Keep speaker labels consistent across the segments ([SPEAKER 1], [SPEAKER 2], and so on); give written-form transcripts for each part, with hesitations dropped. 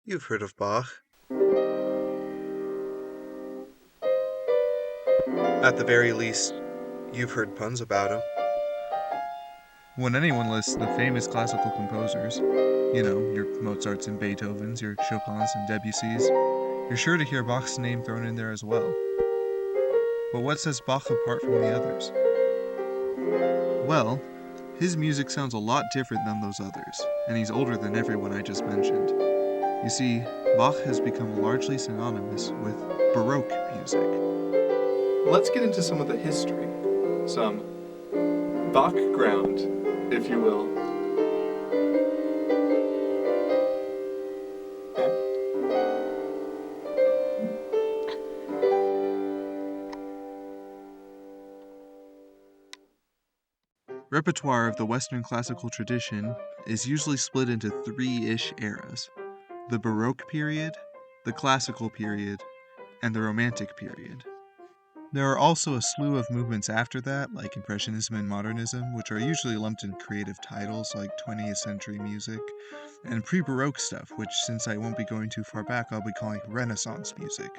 [SPEAKER 1] You've heard of Bach. At the very least, you've heard puns about him.
[SPEAKER 2] When anyone lists the famous classical composers, your Mozarts and Beethovens, your Chopins and Debussys, you're sure to hear Bach's name thrown in there as well. But what sets Bach apart from the others? Well, his music sounds a lot different than those others, and he's older than everyone I just mentioned. You see, Bach has become largely synonymous with Baroque music.
[SPEAKER 3] Let's get into some of the history, some background, if you will.
[SPEAKER 2] Repertoire of the Western classical tradition is usually split into three-ish eras: the Baroque period, the Classical period, and the Romantic period. There are also a slew of movements after that, like Impressionism and Modernism, which are usually lumped in creative titles like 20th century music, and pre-Baroque stuff, which, since I won't be going too far back, I'll be calling Renaissance music.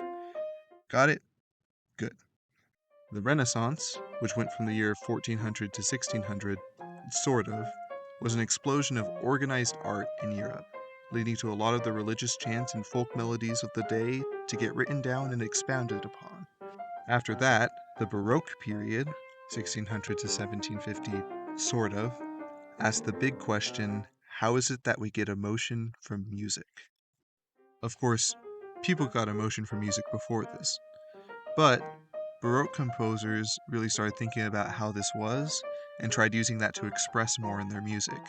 [SPEAKER 2] Got it? Good. The Renaissance, which went from the year 1400 to 1600, was an explosion of organized art in Europe, leading to a lot of the religious chants and folk melodies of the day to get written down and expounded upon. After that, the Baroque period, 1600 to 1750, asked the big question, how is it that we get emotion from music? Of course, people got emotion from music before this, but Baroque composers really started thinking about how this was and tried using that to express more in their music.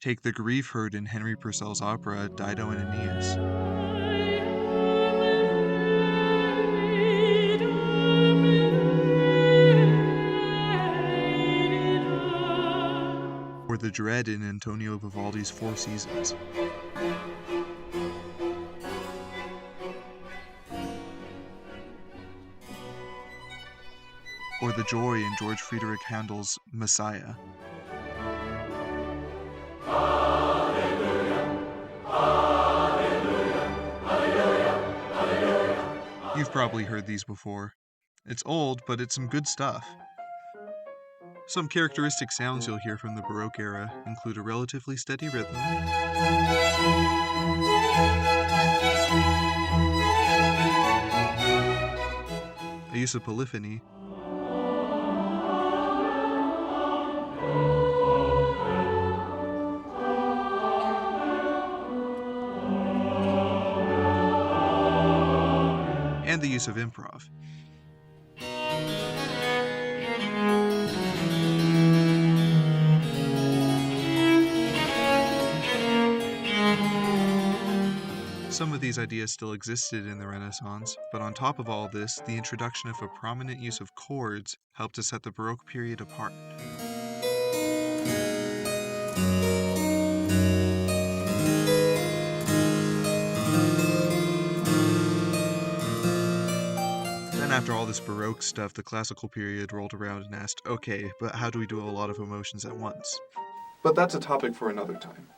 [SPEAKER 2] Take the grief heard in Henry Purcell's opera Dido and Aeneas. Or the dread in Antonio Vivaldi's Four Seasons. Or the joy in George Friedrich Handel's Messiah. You've probably heard these before. It's old, but it's some good stuff. Some characteristic sounds you'll hear from the Baroque era include a relatively steady rhythm, a use of polyphony, and the use of improv. Some of these ideas still existed in the Renaissance, but on top of all this, the introduction of a prominent use of chords helped to set the Baroque period apart. Then after all this Baroque stuff, the Classical period rolled around and asked, okay, but how do we do a lot of emotions at once?
[SPEAKER 3] But that's a topic for another time.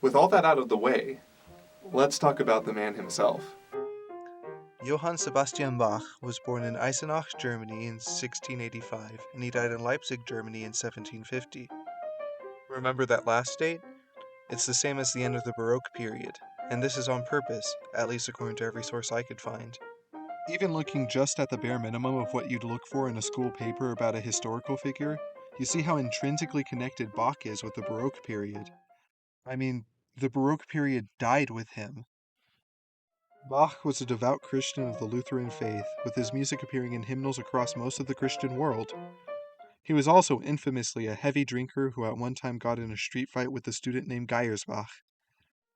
[SPEAKER 3] With all that out of the way, let's talk about the man himself.
[SPEAKER 1] Johann Sebastian Bach was born in Eisenach, Germany in 1685, and he died in Leipzig, Germany in 1750. Remember that last date? It's the same as the end of the Baroque period, and this is on purpose, at least according to every source I could find.
[SPEAKER 2] Even looking just at the bare minimum of what you'd look for in a school paper about a historical figure, you see how intrinsically connected Bach is with the Baroque period. I mean, the Baroque period died with him. Bach was a devout Christian of the Lutheran faith, with his music appearing in hymnals across most of the Christian world. He was also infamously a heavy drinker who at one time got in a street fight with a student named Geyersbach.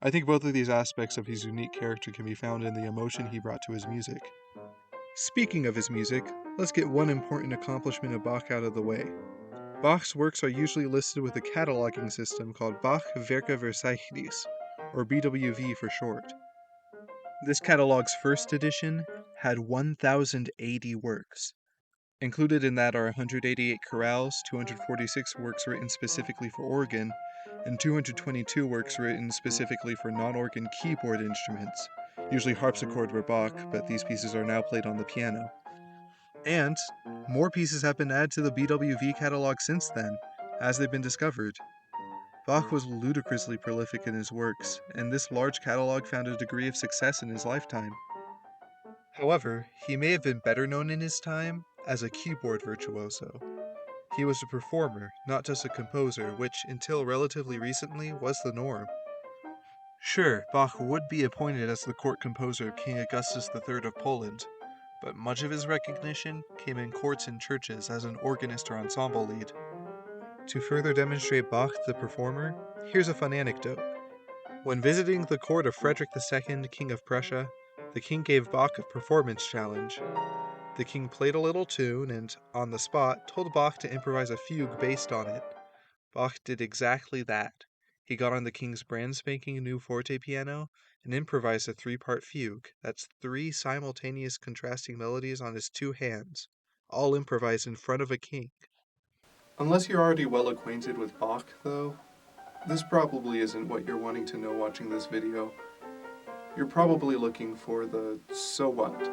[SPEAKER 2] I think both of these aspects of his unique character can be found in the emotion he brought to his music. Speaking of his music, let's get one important accomplishment of Bach out of the way. Bach's works are usually listed with a cataloging system called Bach Werke Verzeichnis, or BWV for short. This catalog's first edition had 1,080 works. Included in that are 188 chorales, 246 works written specifically for organ, and 222 works written specifically for non-organ keyboard instruments, usually harpsichord or Bach, but these pieces are now played on the piano. And more pieces have been added to the BWV catalog since then, as they've been discovered. Bach was ludicrously prolific in his works, and this large catalog found a degree of success in his lifetime. However, he may have been better known in his time as a keyboard virtuoso. He was a performer, not just a composer, which, until relatively recently, was the norm. Sure, Bach would be appointed as the court composer of King Augustus III of Poland, but much of his recognition came in courts and churches as an organist or ensemble lead. To further demonstrate Bach the performer, here's a fun anecdote. When visiting the court of Frederick II, King of Prussia, the king gave Bach a performance challenge. The king played a little tune and, on the spot, told Bach to improvise a fugue based on it. Bach did exactly that. He got on the king's brand spanking new forte piano and improvised a 3-part fugue. That's 3 simultaneous contrasting melodies on his 2 hands, all improvised in front of a king.
[SPEAKER 3] Unless you're already well acquainted with Bach, though, this probably isn't what you're wanting to know watching this video. You're probably looking for the so what.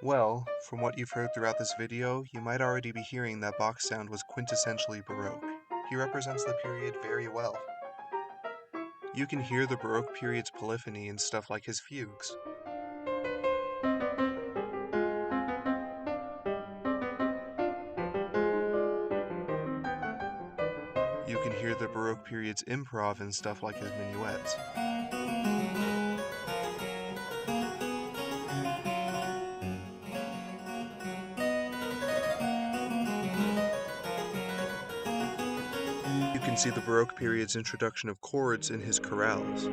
[SPEAKER 1] Well, from what you've heard throughout this video, you might already be hearing that Bach's sound was quintessentially Baroque. He represents the period very well. You can hear the Baroque period's polyphony in stuff like his fugues. You can hear the Baroque period's improv in stuff like his minuets. You can see the Baroque period's introduction of chords in his chorales.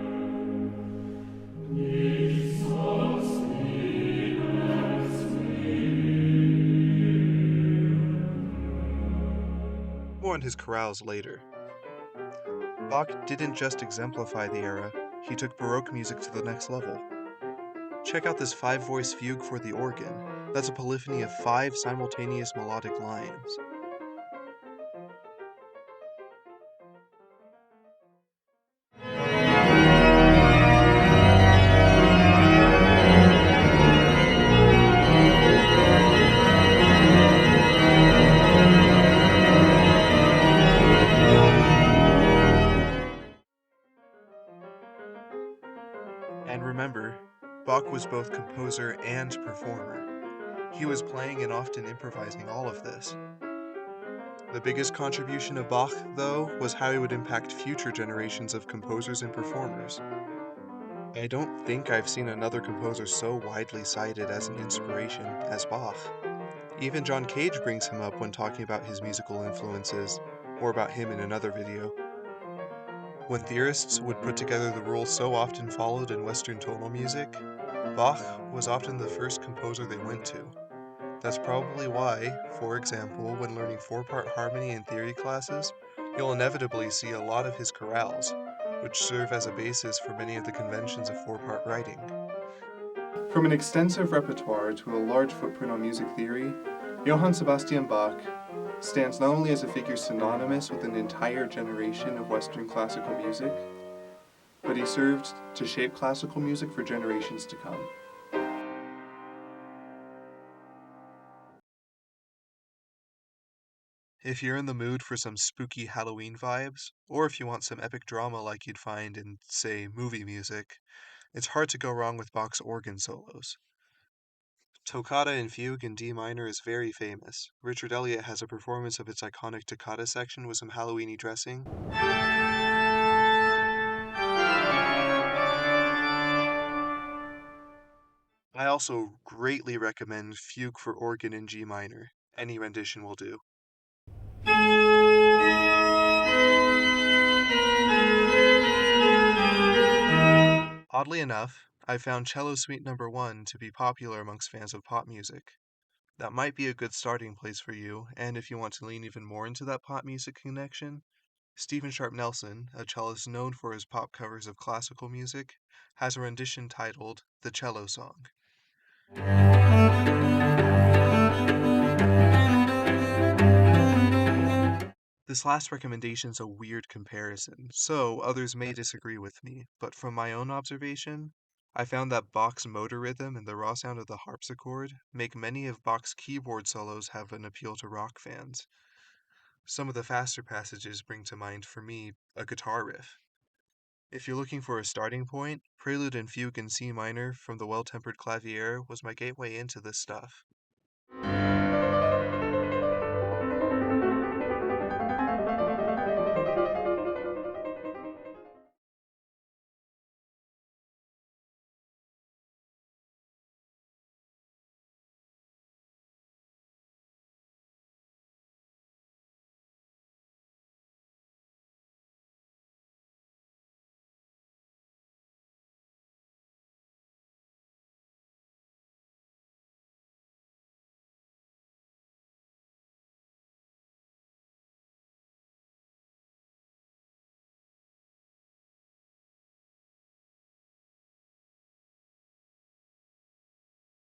[SPEAKER 1] More on his chorales later. Bach didn't just exemplify the era, he took Baroque music to the next level. Check out this 5-voice fugue for the organ. That's a polyphony of 5 simultaneous melodic lines. And remember, Bach was both composer and performer. He was playing and often improvising all of this. The biggest contribution of Bach, though, was how he would impact future generations of composers and performers. I don't think I've seen another composer so widely cited as an inspiration as Bach. Even John Cage brings him up when talking about his musical influences, or about him in another video. When theorists would put together the rules so often followed in Western tonal music, Bach was often the first composer they went to. That's probably why, for example, when learning 4-part harmony in theory classes, you'll inevitably see a lot of his chorales, which serve as a basis for many of the conventions of 4-part writing.
[SPEAKER 3] From an extensive repertoire to a large footprint on music theory, Johann Sebastian Bach stands not only as a figure synonymous with an entire generation of Western classical music, but he served to shape classical music for generations to come.
[SPEAKER 1] If you're in the mood for some spooky Halloween vibes, or if you want some epic drama like you'd find in, say, movie music, it's hard to go wrong with Bach's organ solos. Toccata and Fugue in D minor is very famous. Richard Elliott has a performance of its iconic toccata section with some Halloweeny dressing. I also greatly recommend Fugue for organ in G minor. Any rendition will do. Oddly enough, I found Cello Suite No. 1 to be popular amongst fans of pop music. That might be a good starting place for you, and if you want to lean even more into that pop music connection, Stephen Sharp Nelson, a cellist known for his pop covers of classical music, has a rendition titled The Cello Song. This last recommendation's a weird comparison, so others may disagree with me, but from my own observation, I found that Bach's motor rhythm and the raw sound of the harpsichord make many of Bach's keyboard solos have an appeal to rock fans. Some of the faster passages bring to mind for me a guitar riff. If you're looking for a starting point, Prelude and Fugue in C minor from the Well-Tempered Clavier was my gateway into this stuff.